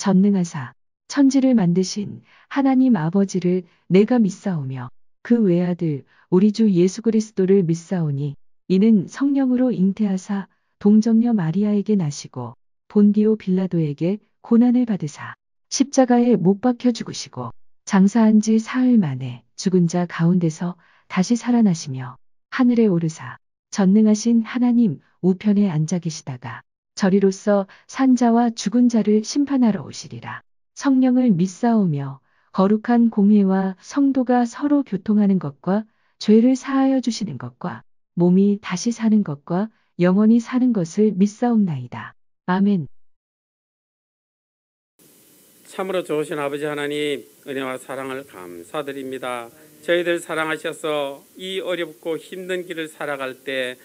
전능하사 천지를 만드신 하나님 아버지를 내가 믿사오며 그 외아들 우리 주 예수 그리스도를 믿사오니 이는 성령으로 잉태하사 동정녀 마리아에게 나시고 본디오 빌라도에게 고난을 받으사 십자가에 못 박혀 죽으시고 장사한 지 사흘 만에 죽은 자 가운데서 다시 살아나시며 하늘에 오르사 전능하신 하나님 우편에 앉아 계시다가 저리로서 산자와 죽은 자를 심판하러 오시리라. 성령을 믿사오며 거룩한 공회와 성도가 서로 교통하는 것과 죄를 사하여 주시는 것과 몸이 다시 사는 것과 영원히 사는 것을 믿사옵나이다. 아멘. 참으로 좋으신 아버지 하나님, 은혜와 사랑을 감사드립니다. 저희들 사랑하셔서 이 어렵고 힘든 길을 살아갈 때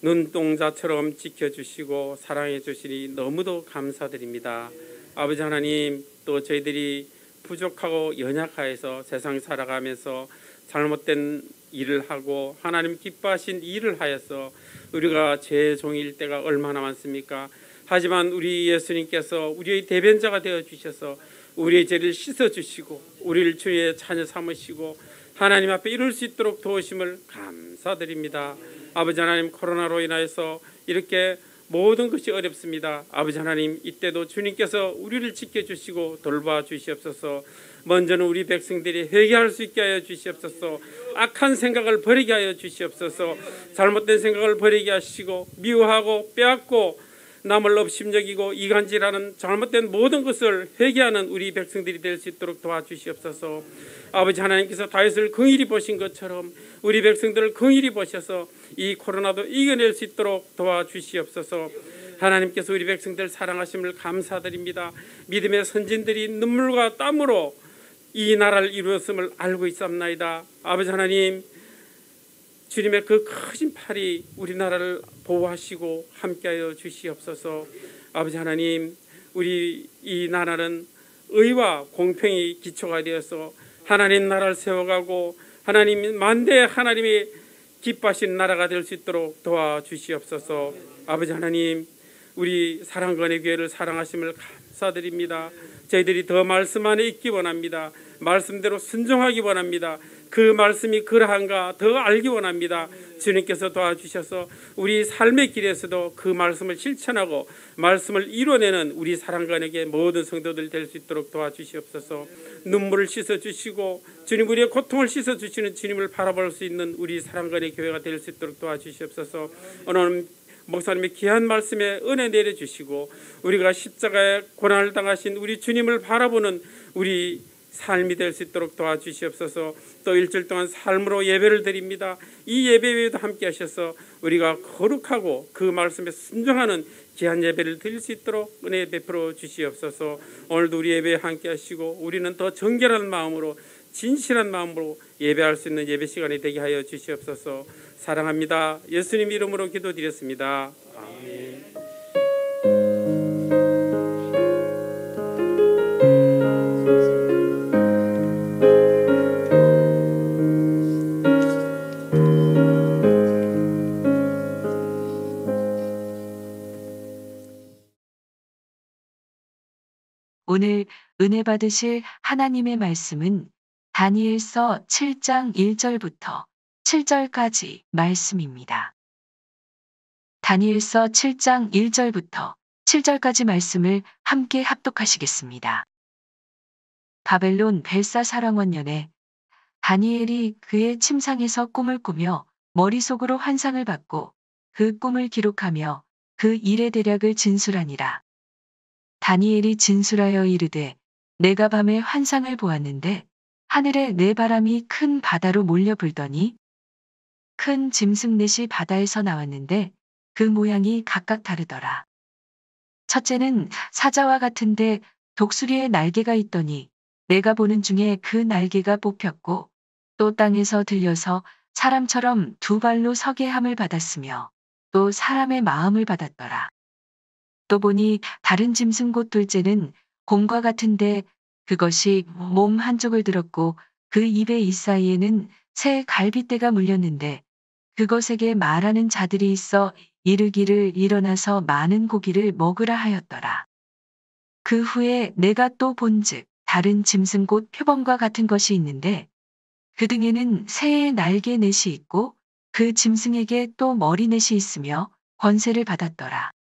눈동자처럼 지켜주시고 사랑해 주시니 너무도 감사드립니다. 아버지 하나님, 또 저희들이 부족하고 연약하여서 세상 살아가면서 잘못된 일을 하고 하나님 기뻐하신 일을 하여서 우리가 죄의 종일 때가 얼마나 많습니까? 하지만 우리 예수님께서 우리의 대변자가 되어 주셔서 우리의 죄를 씻어 주시고 우리를 주의 자녀 삼으시고 하나님 앞에 이룰 수 있도록 도우심을 감사드립니다. 아버지 하나님, 코로나로 인하여서 이렇게 모든 것이 어렵습니다. 아버지 하나님, 이때도 주님께서 우리를 지켜주시고 돌봐주시옵소서. 먼저는 우리 백성들이 회개할 수 있게 하여 주시옵소서. 악한 생각을 버리게 하여 주시옵소서. 잘못된 생각을 버리게 하시고 미워하고 빼앗고 남을 업심여기고 이간질하는 잘못된 모든 것을 회개하는 우리 백성들이 될 수 있도록 도와주시옵소서. 아버지 하나님께서 다윗을 긍휼히 보신 것처럼 우리 백성들을 긍휼히 보셔서 이 코로나도 이겨낼 수 있도록 도와주시옵소서. 하나님께서 우리 백성들 사랑하심을 감사드립니다. 믿음의 선진들이 눈물과 땀으로 이 나라를 이루었음을 알고 있사옵나이다. 아버지 하나님, 주님의 그 크신 팔이 우리나라를 보호하시고 함께하여 주시옵소서. 아버지 하나님, 우리 이 나라는 의와 공평이 기초가 되어서 하나님 나라를 세워가고 하나님 만대 하나님이 기뻐하신 나라가 될 수 있도록 도와주시옵소서. 아버지 하나님, 우리 사랑건의 교회를 사랑하심을 감사드립니다. 저희들이 더 말씀 안에 있기 원합니다. 말씀대로 순종하기 원합니다. 그 말씀이 그러한가 더 알기 원합니다. 주님께서 도와주셔서 우리 삶의 길에서도 그 말씀을 실천하고 말씀을 이뤄내는 우리 사랑관에게 모든 성도들 될 수 있도록 도와주시옵소서. 눈물을 씻어주시고 주님 우리의 고통을 씻어주시는 주님을 바라볼 수 있는 우리 사랑관의 교회가 될 수 있도록 도와주시옵소서. 오늘 목사님의 귀한 말씀에 은혜 내려주시고 우리가 십자가에 고난을 당하신 우리 주님을 바라보는 우리 삶이 될 수 있도록 도와주시옵소서. 또 일주일 동안 삶으로 예배를 드립니다. 이 예배 외에도 함께 하셔서 우리가 거룩하고 그 말씀에 순종하는 귀한 예배를 드릴 수 있도록 은혜 베풀어 주시옵소서. 오늘도 우리 예배에 함께 하시고 우리는 더 정결한 마음으로 진실한 마음으로 예배할 수 있는 예배 시간이 되게 하여 주시옵소서. 사랑합니다. 예수님 이름으로 기도드렸습니다. 아멘. 오늘 은혜 받으실 하나님의 말씀은 다니엘서 7장 1절부터 7절까지 말씀입니다. 다니엘서 7장 1절부터 7절까지 말씀을 함께 합독하시겠습니다. 바벨론 벨사사랑원년에 다니엘이 그의 침상에서 꿈을 꾸며 머릿속으로 환상을 받고 그 꿈을 기록하며 그 일의 대략을 진술하니라. 다니엘이 진술하여 이르되 내가 밤에 환상을 보았는데 하늘에 네 바람이 큰 바다로 몰려 불더니 큰 짐승 넷이 바다에서 나왔는데 그 모양이 각각 다르더라. 첫째는 사자와 같은데 독수리의 날개가 있더니 내가 보는 중에 그 날개가 뽑혔고 또 땅에서 들려서 사람처럼 두 발로 서게 함을 받았으며 또 사람의 마음을 받았더라. 또 보니 다른 짐승 곧 둘째는 곰과 같은데 그것이 몸 한쪽을 들었고 그 입의 이사이에는 새 갈빗대가 물렸는데 그것에게 말하는 자들이 있어 이르기를 일어나서 많은 고기를 먹으라 하였더라. 그 후에 내가 또 본즉 다른 짐승 곧 표범과 같은 것이 있는데 그 등에는 새의 날개 넷이 있고 그 짐승에게 또 머리 넷이 있으며 권세를 받았더라.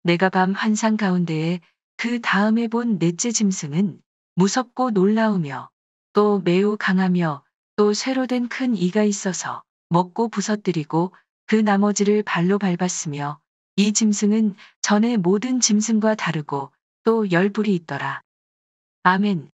내가 밤 환상 가운데에 그 다음에 본 넷째 짐승은 무섭고 놀라우며 또 매우 강하며 또 쇠로 된 큰 이가 있어서 먹고 부서뜨리고 그 나머지를 발로 밟았으며 이 짐승은 전의 모든 짐승과 다르고 또 열불이 있더라. 아멘.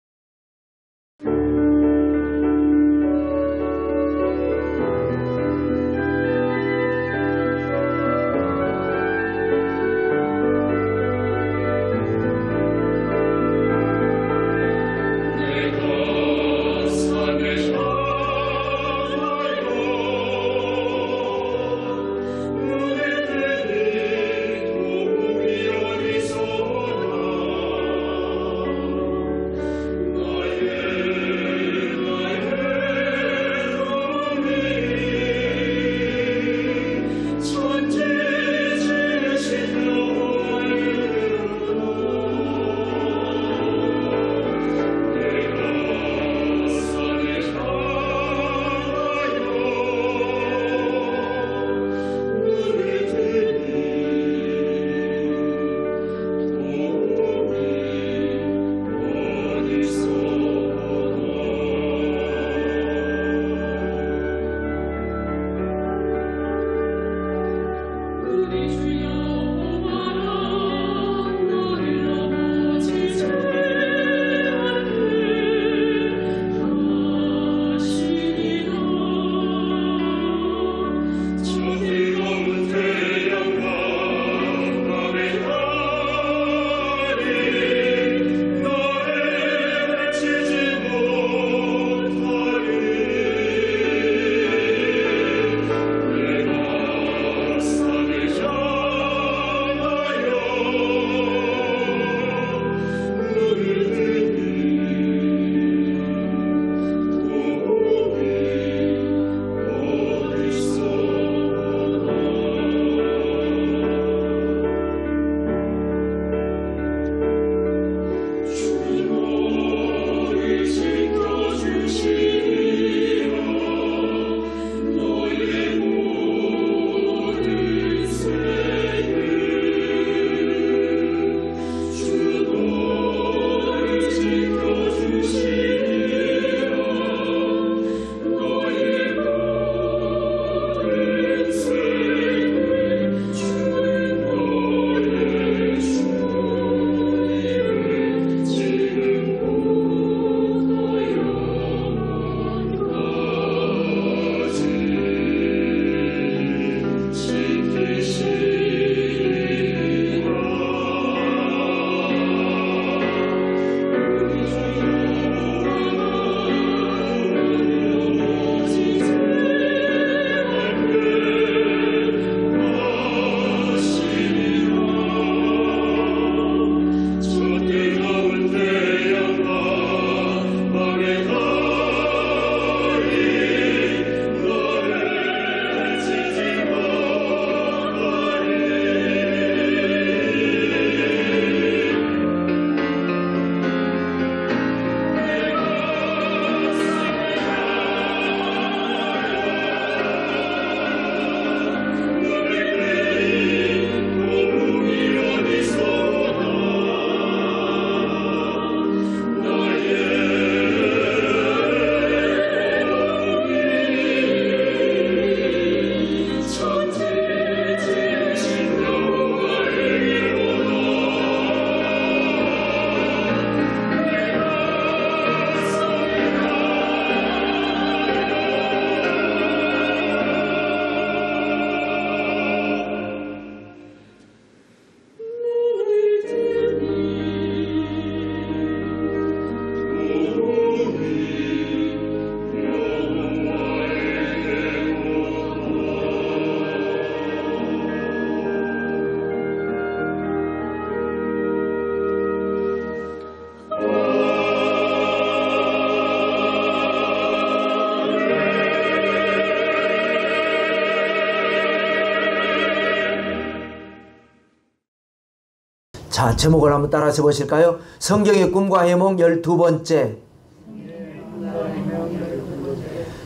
자, 제목을 한번 따라서 보실까요? 성경의 꿈과 해몽 12번째.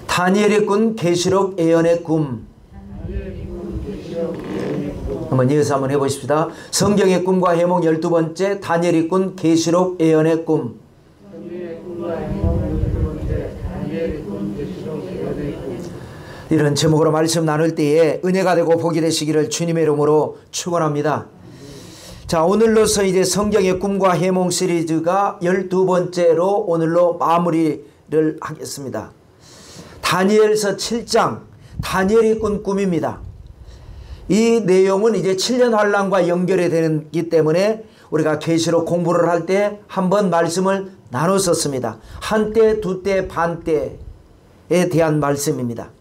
다니엘이 꾼 계시록 예언의 꿈. 한번 이어서 한번 해보십시다. 성경의 꿈과 해몽 12번째. 다니엘이 꾼 계시록 예언의 꿈. 이런 제목으로 말씀 나눌 때에 은혜가 되고 복이 되시기를 주님의 이름으로 축원합니다. 자, 오늘로서 이제 성경의 꿈과 해몽 시리즈가 12번째로 오늘로 마무리를 하겠습니다. 다니엘서 7장, 다니엘이 꾼 꿈입니다. 이 내용은 이제 7년 환란과 연결이 되기 때문에 우리가 계시록 공부를 할 때 한번 말씀을 나눴었습니다. 한때, 두때, 반때에 대한 말씀입니다.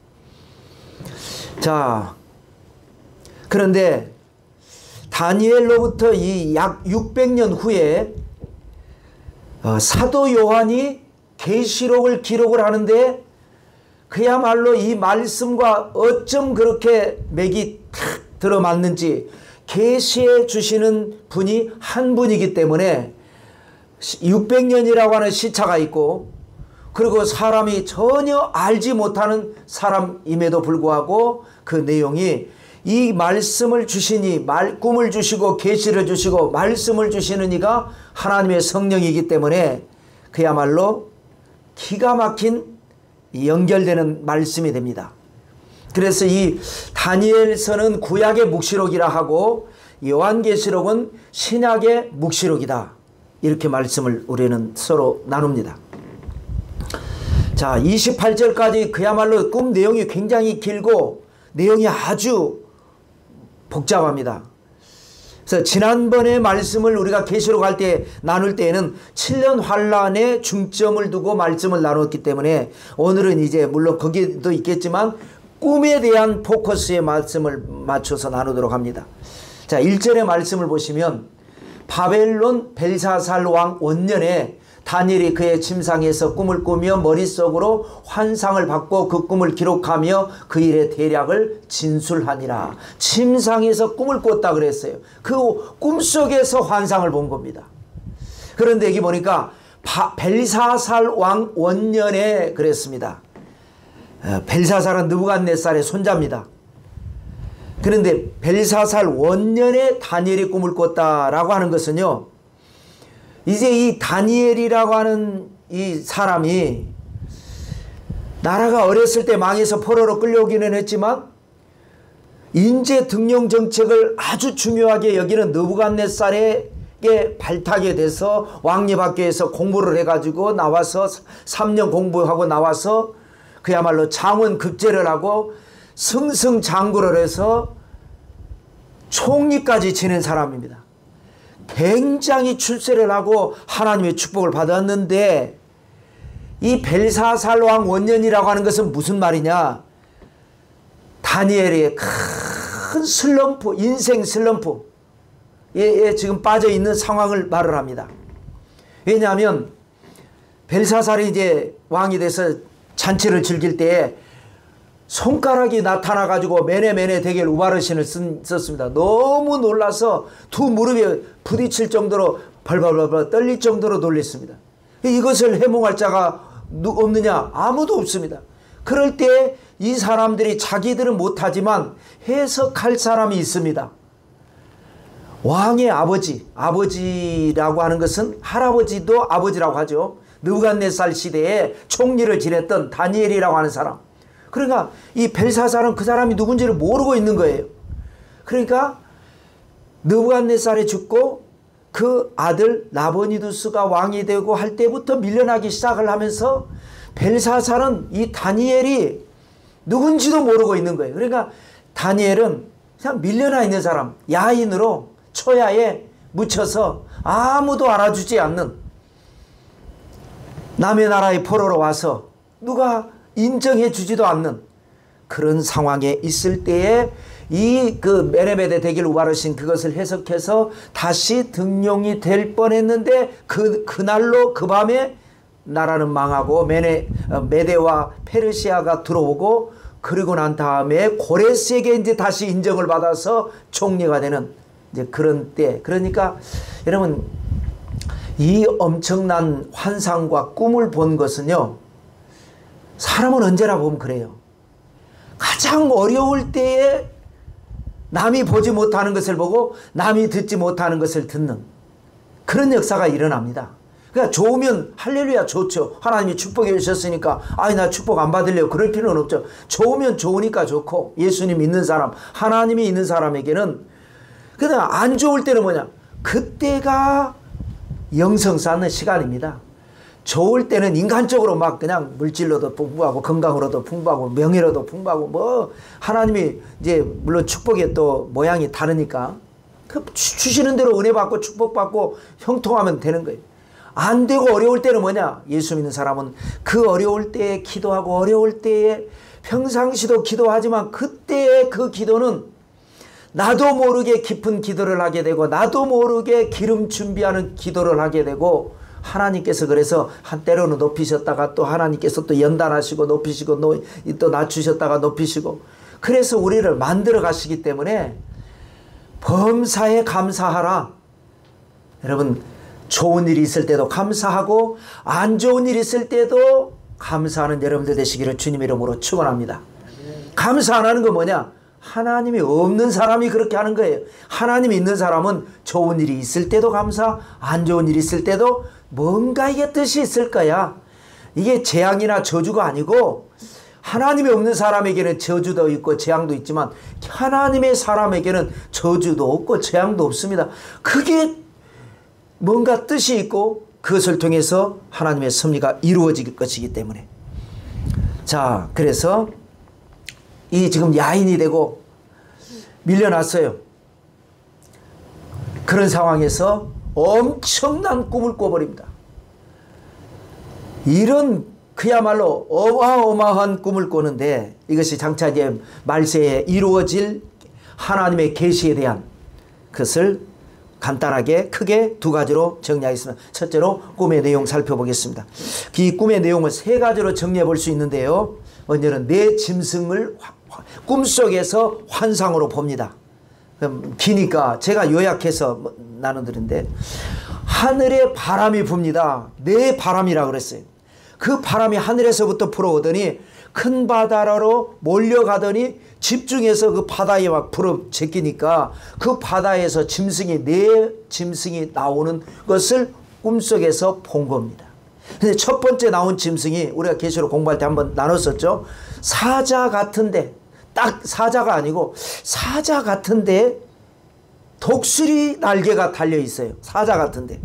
자, 그런데 다니엘로부터 이 약 600년 후에 사도 요한이 계시록을 기록을 하는데 그야말로 이 말씀과 어쩜 그렇게 맥이 탁 들어맞는지 계시해 주시는 분이 한 분이기 때문에 600년이라고 하는 시차가 있고, 그리고 사람이 전혀 알지 못하는 사람임에도 불구하고 그 내용이 이 말씀을 주시니, 꿈을 주시고 계시를 주시고 말씀을 주시는 이가 하나님의 성령이기 때문에 그야말로 기가 막힌 연결되는 말씀이 됩니다. 그래서 이 다니엘서는 구약의 묵시록이라 하고 요한계시록은 신약의 묵시록이다, 이렇게 말씀을 우리는 서로 나눕니다. 자, 28절까지 그야말로 꿈 내용이 굉장히 길고 내용이 아주 복잡합니다. 그래서 지난번에 말씀을 우리가 계시록 할 때 나눌 때에는 7년 환란에 중점을 두고 말씀을 나눴기 때문에 오늘은 이제 물론 거기도 있겠지만 꿈에 대한 포커스의 말씀을 맞춰서 나누도록 합니다. 자, 1절의 말씀을 보시면 바벨론 벨사살 왕 원년에 다니엘이 그의 침상에서 꿈을 꾸며 머릿속으로 환상을 받고 그 꿈을 기록하며 그 일의 대략을 진술하니라. 침상에서 꿈을 꿨다 그랬어요. 그 꿈속에서 환상을 본 겁니다. 그런데 여기 보니까 벨사살 왕 원년에 그랬습니다. 벨사살은 느부갓네살의 손자입니다. 그런데 벨사살 원년에 다니엘이 꿈을 꿨다라고 하는 것은요, 이제 이 다니엘이라고 하는 이 사람이 나라가 어렸을 때 망해서 포로로 끌려오기는 했지만 인재 등용 정책을 아주 중요하게 여기는 느부갓네살에게 발탁이 돼서 왕립학교에서 공부를 해가지고 나와서 3년 공부하고 나와서 그야말로 장원 급제를 하고 승승장구를 해서 총리까지 지낸 사람입니다. 굉장히 출세를 하고 하나님의 축복을 받았는데 이 벨사살 왕 원년이라고 하는 것은 무슨 말이냐? 다니엘의 큰 슬럼프, 인생 슬럼프에 지금 빠져 있는 상황을 말을 합니다. 왜냐하면 벨사살이 이제 왕이 돼서 잔치를 즐길 때에 손가락이 나타나가지고 메네메네 대겔 우바르신을 썼습니다. 너무 놀라서 두 무릎에 부딪힐 정도로 벌벌벌 떨릴 정도로 놀랬습니다. 이것을 해몽할 자가 없느냐? 아무도 없습니다. 그럴 때 이 사람들이 자기들은 못하지만 해석할 사람이 있습니다. 왕의 아버지라고 하는 것은 할아버지도 아버지라고 하죠. 느부갓네살 시대에 총리를 지냈던 다니엘이라고 하는 사람. 그러니까 이 벨사살은 그 사람이 누군지를 모르고 있는 거예요. 그러니까 느부갓네살이 죽고 그 아들 나보니두스가 왕이 되고 할 때부터 밀려나기 시작을 하면서 벨사살은 이 다니엘이 누군지도 모르고 있는 거예요. 그러니까 다니엘은 그냥 밀려나 있는 사람, 야인으로 초야에 묻혀서 아무도 알아주지 않는, 남의 나라의 포로로 와서 누가 인정해 주지도 않는 그런 상황에 있을 때에 이 그 메네메데 대길 우바르신 그것을 해석해서 다시 등용이 될 뻔했는데 그날로 그 밤에 나라는 망하고 메데와 페르시아가 들어오고, 그리고 난 다음에 고레스에게 이제 다시 인정을 받아서 총리가 되는 이제 그런 때, 그러니까 여러분 이 엄청난 환상과 꿈을 본 것은요, 사람은 언제나 보면 그래요. 가장 어려울 때에 남이 보지 못하는 것을 보고 남이 듣지 못하는 것을 듣는 그런 역사가 일어납니다. 그러니까 좋으면 할렐루야 좋죠. 하나님이 축복해 주셨으니까 아이 나 축복 안 받으려고 그럴 필요는 없죠. 좋으면 좋으니까 좋고, 예수님 믿는 사람, 하나님이 있는 사람에게는. 그러나 안 좋을 때는 뭐냐, 그때가 영성 쌓는 시간입니다. 좋을 때는 인간적으로 막 그냥 물질로도 풍부하고 건강으로도 풍부하고 명예로도 풍부하고 뭐 하나님이 이제 물론 축복의 또 모양이 다르니까 그 주시는 대로 은혜 받고 축복 받고 형통하면 되는 거예요. 안 되고 어려울 때는 뭐냐, 예수 믿는 사람은 그 어려울 때에 기도하고 어려울 때에 평상시도 기도하지만 그때의 그 기도는 나도 모르게 깊은 기도를 하게 되고 나도 모르게 기름 준비하는 기도를 하게 되고, 하나님께서 그래서 한때로는 높이셨다가 또 하나님께서 또 연단하시고 높이시고 또 낮추셨다가 높이시고, 그래서 우리를 만들어 가시기 때문에 범사에 감사하라. 여러분 좋은 일이 있을 때도 감사하고 안 좋은 일이 있을 때도 감사하는 여러분들 되시기를 주님 이름으로 축원합니다. 감사 안 하는 건 뭐냐, 하나님이 없는 사람이 그렇게 하는 거예요. 하나님이 있는 사람은 좋은 일이 있을 때도 감사, 안 좋은 일이 있을 때도 뭔가 이게 뜻이 있을 거야. 이게 재앙이나 저주가 아니고, 하나님이 없는 사람에게는 저주도 있고 재앙도 있지만 하나님의 사람에게는 저주도 없고 재앙도 없습니다. 그게 뭔가 뜻이 있고 그것을 통해서 하나님의 섭리가 이루어질 것이기 때문에. 자, 그래서 이 지금 야인이 되고 밀려났어요. 그런 상황에서 엄청난 꿈을 꿔버립니다. 이런 그야말로 어마어마한 꿈을 꾸는데, 이것이 장차 이제 말세에 이루어질 하나님의 계시에 대한 것을 간단하게 크게 두 가지로 정리하겠습니다. 첫째로 꿈의 내용 살펴보겠습니다. 이 꿈의 내용을 세 가지로 정리해 볼 수 있는데요. 먼저는 내 짐승을 꿈속에서 환상으로 봅니다. 기니까 제가 요약해서 나눠드린데, 하늘에 바람이 붑니다. 내 바람이라고 그랬어요. 그 바람이 하늘에서부터 불어오더니 큰 바다로 몰려가더니 집중해서 그 바다에 막 불어 제끼니까 그 바다에서 짐승이, 내 짐승이 나오는 것을 꿈속에서 본 겁니다. 근데 첫 번째 나온 짐승이 우리가 계시록 공부할 때 한번 나눴었죠. 사자 같은데, 딱 사자가 아니고 사자 같은데 독수리 날개가 달려 있어요. 사자 같은데.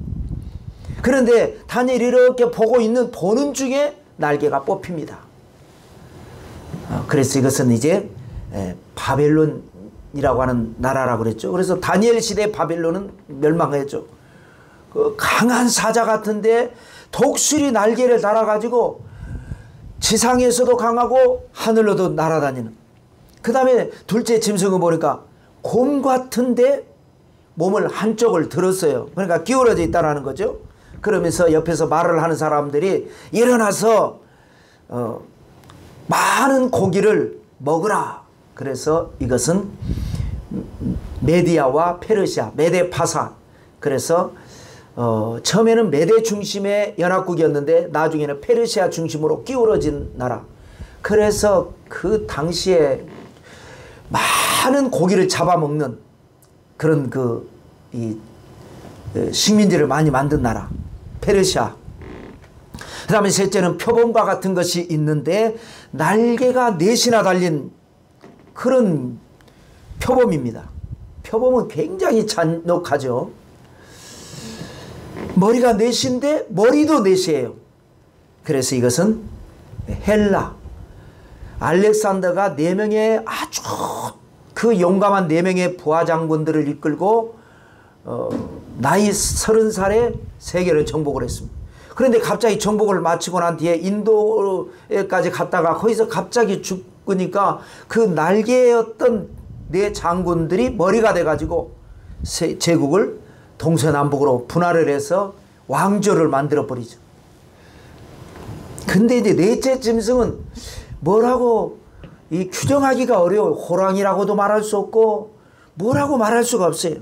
그런데 다니엘이 이렇게 보는 중에 날개가 뽑힙니다. 그래서 이것은 이제 바벨론이라고 하는 나라라고 그랬죠. 그래서 다니엘 시대 바벨론은 멸망했죠. 그 강한 사자 같은데 독수리 날개를 달아가지고 지상에서도 강하고 하늘로도 날아다니는. 그 다음에 둘째 짐승을 보니까 곰 같은데 몸을 한쪽을 들었어요. 그러니까 기울어져 있다는 거죠. 그러면서 옆에서 말을 하는 사람들이 일어나서 많은 고기를 먹으라. 그래서 이것은 메디아와 페르시아, 메데파사. 그래서 처음에는 메데 중심의 연합국이었는데 나중에는 페르시아 중심으로 기울어진 나라. 그래서 그 당시에 많은 고기를 잡아먹는 그런 식민지를 많이 만든 나라 페르시아. 그 다음에 셋째는 표범과 같은 것이 있는데 날개가 넷이나 달린 그런 표범입니다. 표범은 굉장히 잔혹하죠. 머리가 넷인데 머리도 넷이에요. 그래서 이것은 헬라, 알렉산더가 4명의 아주 그 용감한 4명의 부하 장군들을 이끌고 나이 30살에 세계를 정복을 했습니다. 그런데 갑자기 정복을 마치고 난 뒤에 인도에까지 갔다가 거기서 갑자기 죽으니까 그 날개였던 4 장군들이 머리가 돼가지고 제국을 동서남북으로 분할을 해서 왕조를 만들어버리죠. 근데 이제 넷째 짐승은 뭐라고 규정하기가 어려워요. 호랑이라고도 말할 수 없고 뭐라고 말할 수가 없어요.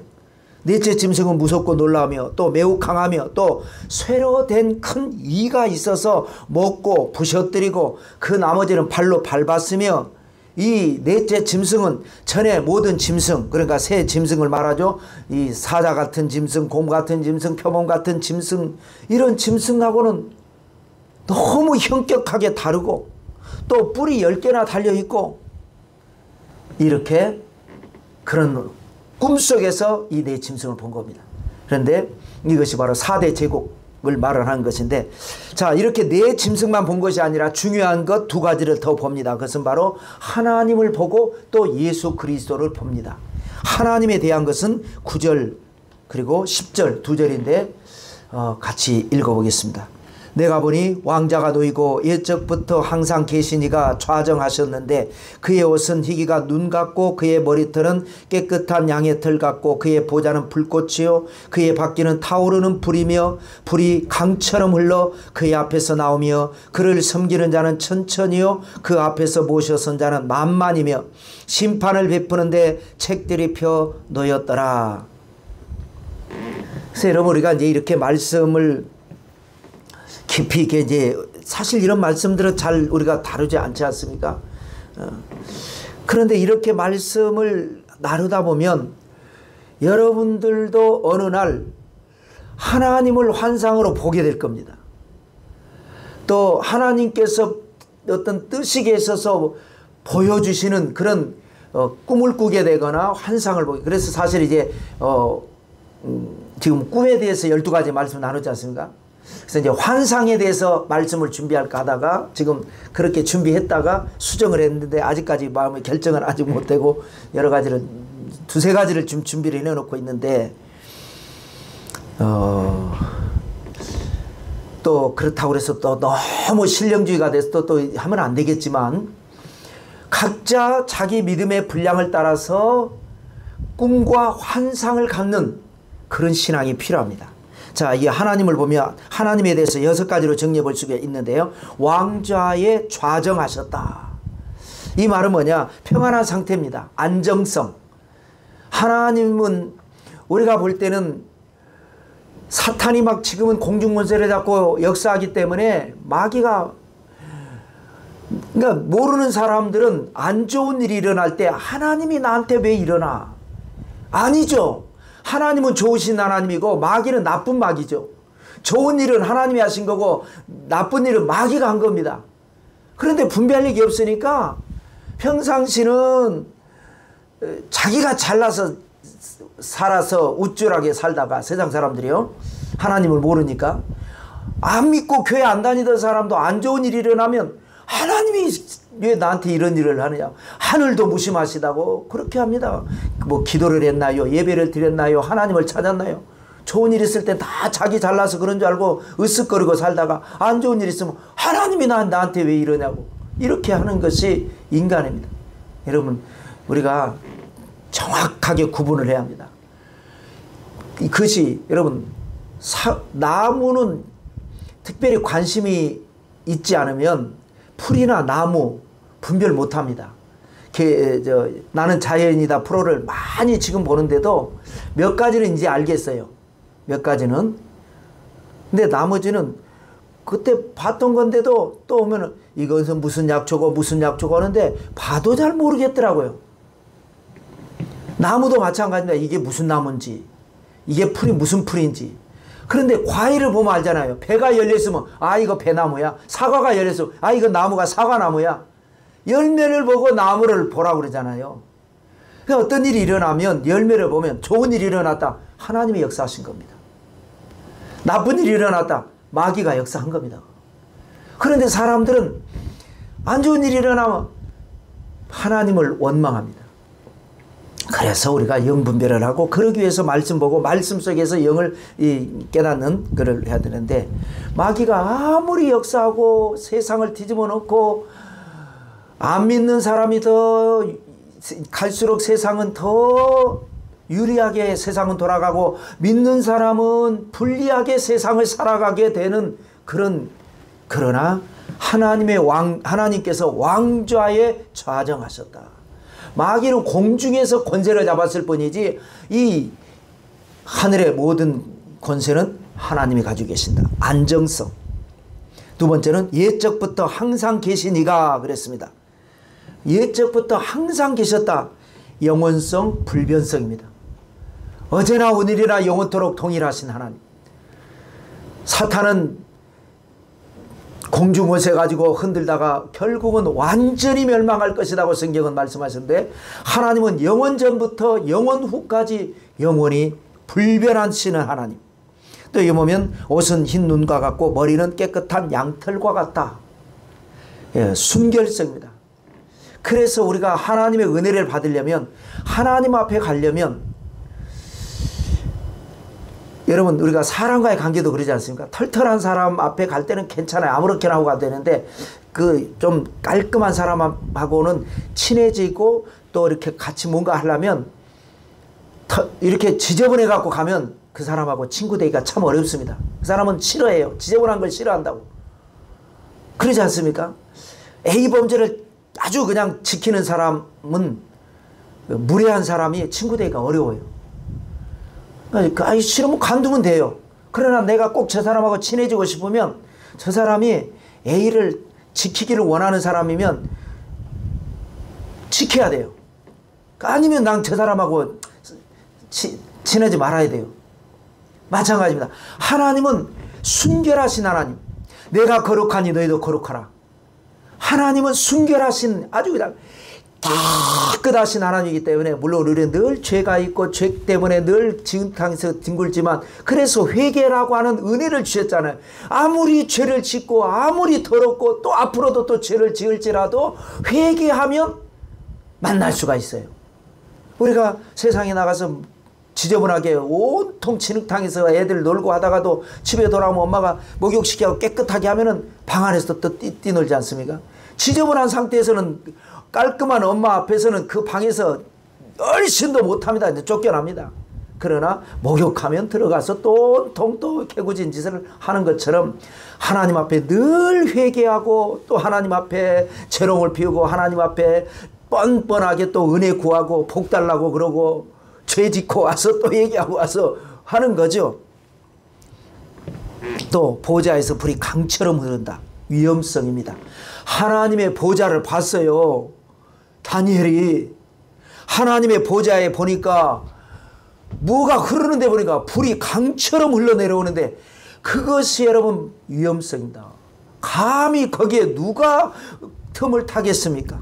넷째 짐승은 무섭고 놀라우며 또 매우 강하며 또 쇠로 된 큰 이가 있어서 먹고 부셔뜨리고 그 나머지는 발로 밟았으며 이 넷째 짐승은 전에 모든 짐승, 그러니까 새 짐승을 말하죠. 이 사자 같은 짐승, 곰 같은 짐승, 표범 같은 짐승, 이런 짐승하고는 너무 현격하게 다르고 또 뿔이 10개나 달려있고 이렇게 그런 꿈속에서 이 네 짐승을 본 겁니다. 그런데 이것이 바로 4대 제국을 말을 하는 것인데, 자, 이렇게 네 짐승만 본 것이 아니라 중요한 것 두 가지를 더 봅니다. 그것은 바로 하나님을 보고 또 예수 그리스도를 봅니다. 하나님에 대한 것은 9절 그리고 10절 두 절인데 같이 읽어보겠습니다. 내가 보니 왕자가 놓이고 옛적부터 항상 계시니가 좌정하셨는데 그의 옷은 희기가 눈 같고 그의 머리털은 깨끗한 양의 털 같고 그의 보좌는 불꽃이요 그의 바퀴는 타오르는 불이며 불이 강처럼 흘러 그의 앞에서 나오며 그를 섬기는 자는 천천히요 그 앞에서 모셔선 자는 만만이며 심판을 베푸는데 책들이 펴 놓였더라. 그래서 여러분, 우리가 이제 이렇게 말씀을 깊이 있게 이제 사실 이런 말씀들은 잘 우리가 다루지 않지 않습니까? 그런데 이렇게 말씀을 나누다 보면 여러분들도 어느 날 하나님을 환상으로 보게 될 겁니다. 또 하나님께서 어떤 뜻이 계셔서 보여주시는 그런 꿈을 꾸게 되거나 환상을 보게. 그래서 사실 이제 지금 꿈에 대해서 12가지 말씀 나누지 않습니까? 그래서 이제 환상에 대해서 말씀을 준비할까 하다가 지금 그렇게 준비했다가 수정을 했는데 아직까지 마음의 결정은 아직 못되고 여러 가지를 두세 가지를 좀 준비를 해놓고 있는데 또 그렇다고 해서 또 너무 신령주의가 돼서 또 하면 안 되겠지만 각자 자기 믿음의 분량을 따라서 꿈과 환상을 갖는 그런 신앙이 필요합니다. 자, 이 하나님을 보면 하나님에 대해서 6가지로 정리해 볼 수가 있는데요. 왕좌에 좌정하셨다. 이 말은 뭐냐? 평안한 상태입니다. 안정성. 하나님은 우리가 볼 때는 사탄이 막 지금은 공중문세를 잡고 역사하기 때문에 마귀가, 그러니까 모르는 사람들은 안 좋은 일이 일어날 때 하나님이 나한테 왜 일어나? 아니죠. 하나님은 좋으신 하나님이고 마귀는 나쁜 마귀죠. 좋은 일은 하나님이 하신 거고 나쁜 일은 마귀가 한 겁니다. 그런데 분별할 일이 없으니까 평상시는 자기가 잘나서 살아서 우쭐하게 살다가 세상 사람들이요. 하나님을 모르니까 안 믿고 교회 안 다니던 사람도 안 좋은 일이 일어나면 하나님이 왜 나한테 이런 일을 하느냐. 하늘도 무심하시다고 그렇게 합니다. 뭐 기도를 했나요? 예배를 드렸나요? 하나님을 찾았나요? 좋은 일 있을 때 다 자기 잘나서 그런 줄 알고 으쓱거리고 살다가 안 좋은 일 있으면 하나님이 나한테 왜 이러냐고 이렇게 하는 것이 인간입니다. 여러분, 우리가 정확하게 구분을 해야 합니다. 그것이 여러분, 나무는 특별히 관심이 있지 않으면 풀이나 나무 분별 못합니다. 나는 자연이다 프로를 많이 지금 보는데도 몇 가지는 이제 알겠어요. 몇 가지는. 근데 나머지는 그때 봤던 건데도 또 오면은 이것은 무슨 약초고 무슨 약초고 하는데 봐도 잘 모르겠더라고요. 나무도 마찬가지입니다. 이게 무슨 나무인지, 이게 풀이 무슨 풀인지. 그런데 과일을 보면 알잖아요. 배가 열려있으면 아 이거 배나무야. 사과가 열려있으면 아 이거 나무가 사과나무야. 열매를 보고 나무를 보라고 그러잖아요. 그러니까 어떤 일이 일어나면 열매를 보면 좋은 일이 일어났다. 하나님이 역사하신 겁니다. 나쁜 일이 일어났다. 마귀가 역사한 겁니다. 그런데 사람들은 안 좋은 일이 일어나면 하나님을 원망합니다. 그래서 우리가 영 분별을 하고 그러기 위해서 말씀 보고 말씀 속에서 영을 깨닫는 것을 해야 되는데 마귀가 아무리 역사하고 세상을 뒤집어 놓고 안 믿는 사람이 더 갈수록 세상은 더 유리하게 세상은 돌아가고 믿는 사람은 불리하게 세상을 살아가게 되는 그러나 하나님께서 왕좌에 좌정하셨다. 마귀는 공중에서 권세를 잡았을 뿐이지 이 하늘의 모든 권세는 하나님이 가지고 계신다. 안정성. 두 번째는 옛적부터 항상 계시니가 그랬습니다. 옛적부터 항상 계셨다. 영원성, 불변성입니다. 어제나 오늘이나 영원토록 동일하신 하나님. 사탄은 공중옷에 가지고 흔들다가 결국은 완전히 멸망할 것이라고 성경은 말씀하셨는데, 하나님은 영원 전부터 영원 후까지 영원히 불변하시는 하나님. 또 여기 보면 옷은 흰 눈과 같고 머리는 깨끗한 양털과 같다. 예, 순결성입니다. 그래서 우리가 하나님의 은혜를 받으려면, 하나님 앞에 가려면, 여러분 우리가 사람과의 관계도 그러지 않습니까? 털털한 사람 앞에 갈 때는 괜찮아요. 아무렇게나 하고 가도 되는데, 그 좀 깔끔한 사람하고는 친해지고 또 이렇게 같이 뭔가 하려면 이렇게 지저분해 갖고 가면 그 사람하고 친구 되기가 참 어렵습니다. 그 사람은 싫어해요. 지저분한 걸 싫어한다고. 그러지 않습니까? A 범죄를 아주 그냥 지키는 사람은, 무례한 사람이 친구 되기가 어려워요. 아니 싫으면 관두면 돼요. 그러나 내가 꼭 저 사람하고 친해지고 싶으면, 저 사람이 A를 지키기를 원하는 사람이면 지켜야 돼요. 아니면 난 저 사람하고 친하지 말아야 돼요. 마찬가지입니다. 하나님은 순결하신 하나님. 내가 거룩하니 너희도 거룩하라. 하나님은 순결하신, 아주 그냥 깨끗하신 하나님이기 때문에, 물론 우리는 늘 죄가 있고 죄 때문에 늘 지금탕에서 뒹굴지만, 그래서 회개라고 하는 은혜를 주셨잖아요. 아무리 죄를 짓고 아무리 더럽고 또 앞으로도 또 죄를 지을지라도 회개하면 만날 수가 있어요. 우리가 세상에 나가서 지저분하게 온통 진흙탕에서 애들 놀고 하다가도 집에 돌아오면 엄마가 목욕시키고 깨끗하게 하면은 방 안에서 또 뛰놀지 않습니까? 지저분한 상태에서는, 깔끔한 엄마 앞에서는 그 방에서 얼씬도 못합니다. 이제 쫓겨납니다. 그러나 목욕하면 들어가서 또 온통 또 개구진 짓을 하는 것처럼, 하나님 앞에 늘 회개하고 또 하나님 앞에 재롱을 피우고 하나님 앞에 뻔뻔하게 또 은혜 구하고 복 달라고 그러고 죄 짓고 와서 또 얘기하고 와서 하는 거죠. 또 보좌에서 불이 강처럼 흐른다. 위험성입니다. 하나님의 보좌를 봤어요. 다니엘이 하나님의 보좌에 보니까 뭐가 흐르는데 보니까 불이 강처럼 흘러내려오는데, 그것이 여러분 위험성이다. 감히 거기에 누가 틈을 타겠습니까?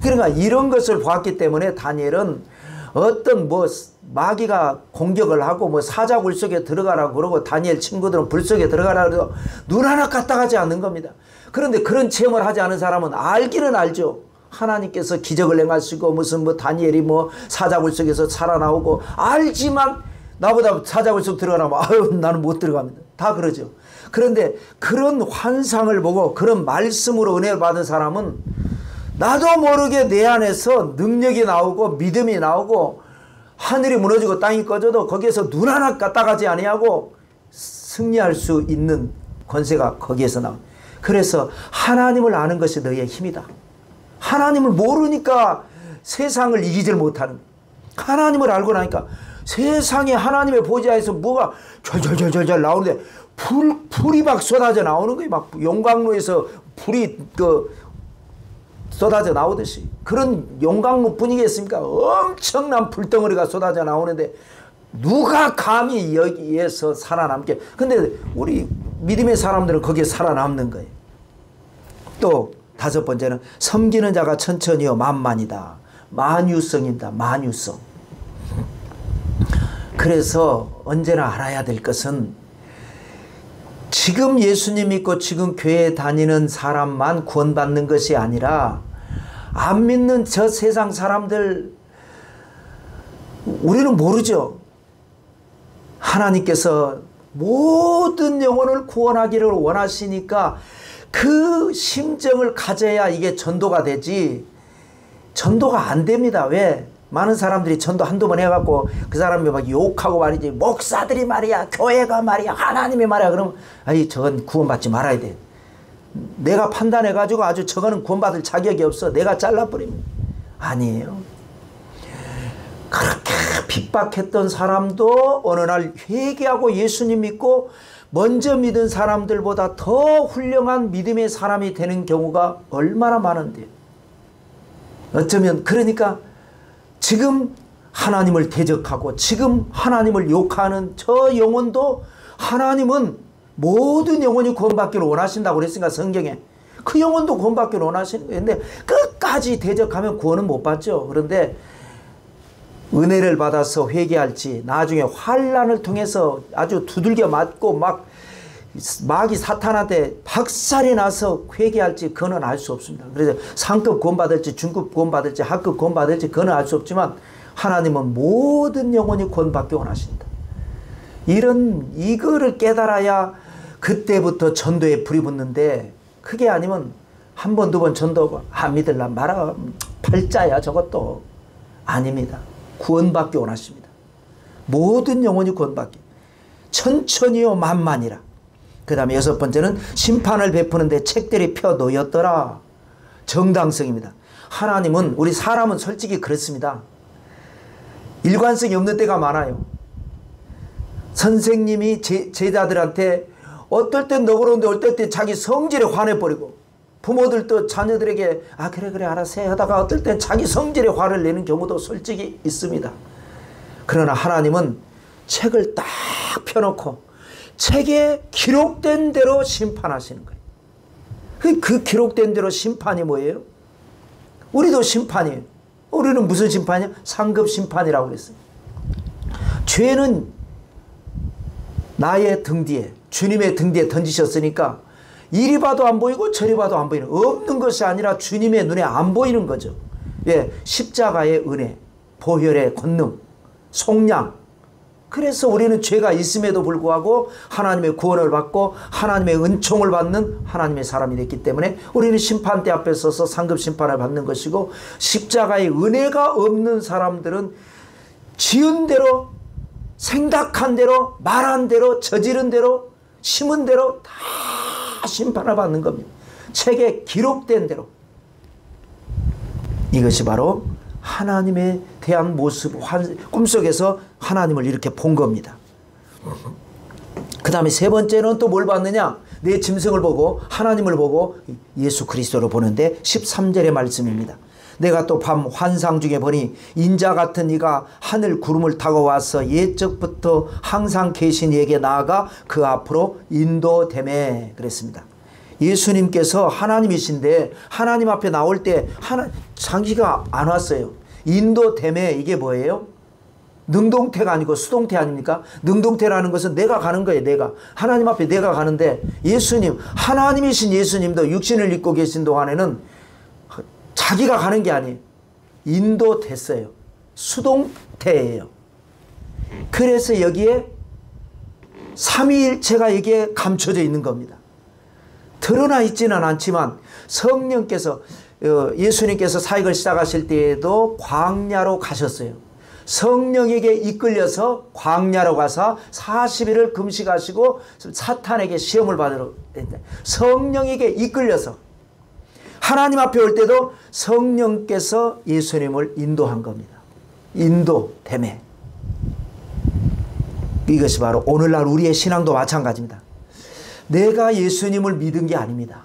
그러니까 이런 것을 보았기 때문에 다니엘은 어떤 마귀가 공격을 하고 사자굴 속에 들어가라고 그러고, 다니엘 친구들은 불 속에 들어가라고 해도 눈 하나 까딱하지 않는 겁니다. 그런데 그런 체험을 하지 않은 사람은 알기는 알죠. 하나님께서 기적을 행하시고 무슨 다니엘이 사자굴 속에서 살아나오고 알지만, 나보다 사자굴 속 들어가라면 아유 나는 못 들어갑니다. 다 그러죠. 그런데 그런 환상을 보고 그런 말씀으로 은혜를 받은 사람은 나도 모르게 내 안에서 능력이 나오고 믿음이 나오고, 하늘이 무너지고 땅이 꺼져도 거기에서 눈 하나 까딱하지 아니하고 승리할 수 있는 권세가 거기에서 나옵니다. 그래서 하나님을 아는 것이 너희의 힘이다. 하나님을 모르니까 세상을 이기질 못하는, 하나님을 알고 나니까 세상에 하나님의 보좌에서 뭐가 절절절절 나오는데 불이 막 쏟아져 나오는 거예요. 막 용광로에서 불이 쏟아져 나오듯이 그런 용광로 분위기였습니까? 엄청난 불덩어리가 쏟아져 나오는데 누가 감히 여기에서 살아남게. 근데 우리 믿음의 사람들은 거기에 살아남는 거예요. 또 다섯 번째는 섬기는 자가 천천히요 만만이다. 만유성입니다. 만유성. 그래서 언제나 알아야 될 것은, 지금 예수님 믿고 지금 교회에 다니는 사람만 구원받는 것이 아니라, 안 믿는 저 세상 사람들 우리는 모르죠. 하나님께서 모든 영혼을 구원하기를 원하시니까 그 심정을 가져야 이게 전도가 되지, 전도가 안 됩니다. 왜? 많은 사람들이 전도 한두 번 해갖고 그 사람이 막 욕하고 말이지, 목사들이 말이야, 교회가 말이야, 하나님이 말이야, 그러면 아니 저건 구원받지 말아야 돼. 내가 판단해가지고 아주 저거는 구원받을 자격이 없어, 내가 잘라버립니다. 아니에요. 그렇게 핍박했던 사람도 어느 날 회개하고 예수님 믿고 먼저 믿은 사람들보다 더 훌륭한 믿음의 사람이 되는 경우가 얼마나 많은데요. 어쩌면 그러니까 지금 하나님을 대적하고 지금 하나님을 욕하는 저 영혼도 하나님은 모든 영혼이 구원받기를 원하신다고 그랬으니까 성경에 그 영혼도 구원받기를 원하시는 건데 끝까지 대적하면 구원은 못 받죠. 그런데 은혜를 받아서 회개할지 나중에 환난을 통해서 아주 두들겨 맞고 막 마귀 사탄한테 박살이 나서 회개할지 그거는 알 수 없습니다. 그래서 상급 구원받을지 중급 구원받을지 하급 구원받을지 그거는 알 수 없지만 하나님은 모든 영혼이 구원받기 원하신다. 이거를 깨달아야 그때부터 전도에 불이 붙는데 그게 아니면 한 번, 두 번 전도 안 믿을라 말아 팔자야 저것도 아닙니다. 구원받기 원하십니다. 모든 영혼이 구원받기. 천천히요 만만이라. 그 다음에 6번째는 심판을 베푸는데 책들이 펴 놓였더라. 정당성입니다. 하나님은 우리 사람은 솔직히 그렇습니다. 일관성이 없는 때가 많아요. 선생님이 제자들한테 어떨 땐 너그러운데 어떨 땐 자기 성질에 화내버리고 부모들도 자녀들에게 그래 알아서 해 하다가 어떨 땐 자기 성질에 화를 내는 경우도 솔직히 있습니다. 그러나 하나님은 책을 딱 펴놓고 책에 기록된 대로 심판하시는 거예요. 그 기록된 대로 심판이 뭐예요? 우리도 심판이에요. 우리는 무슨 심판이에요? 상급 심판이라고 그랬어요. 죄는 나의 등 뒤에 주님의 등 뒤에 던지셨으니까 이리 봐도 안 보이고 저리 봐도 안 보이는 없는 것이 아니라 주님의 눈에 안 보이는 거죠. 예, 십자가의 은혜, 보혈의 권능, 속량. 그래서 우리는 죄가 있음에도 불구하고 하나님의 구원을 받고 하나님의 은총을 받는 하나님의 사람이 됐기 때문에 우리는 심판대 앞에 서서 상급 심판을 받는 것이고 십자가의 은혜가 없는 사람들은 지은 대로 생각한 대로 말한 대로 저지른 대로 심은 대로 다 심판을 받는 겁니다. 책에 기록된 대로. 이것이 바로 하나님에 대한 모습, 꿈속에서 하나님을 이렇게 본 겁니다. 그 다음에 3번째는 또 뭘 봤느냐? 내 짐승을 보고 하나님을 보고 예수 그리스도를 보는데 13절의 말씀입니다. 내가 또 밤 환상 중에 보니 인자 같은 이가 하늘 구름을 타고 와서 옛적부터 항상 계신 이에게 나아가 그 앞으로 인도되매 그랬습니다. 예수님께서 하나님이신데 하나님 앞에 나올 때 자기가 안 왔어요. 인도되매 이게 뭐예요? 능동태가 아니고 수동태 아닙니까? 능동태라는 것은 내가 가는 거예요. 내가 하나님 앞에 내가 가는데 예수님 하나님이신 예수님도 육신을 입고 계신 동안에는 자기가 가는 게 아니에요. 인도됐어요. 수동태예요. 그래서 여기에 삼위일체가 여기에 감춰져 있는 겁니다. 드러나 있지는 않지만 성령께서 예수님께서 사역을 시작하실 때에도 광야로 가셨어요. 성령에게 이끌려서 광야로 가서 40일을 금식하시고 사탄에게 시험을 받으러 성령에게 이끌려서 하나님 앞에 올 때도 성령께서 예수님을 인도한 겁니다. 인도됨에. 이것이 바로 오늘날 우리의 신앙도 마찬가지입니다. 내가 예수님을 믿은 게 아닙니다.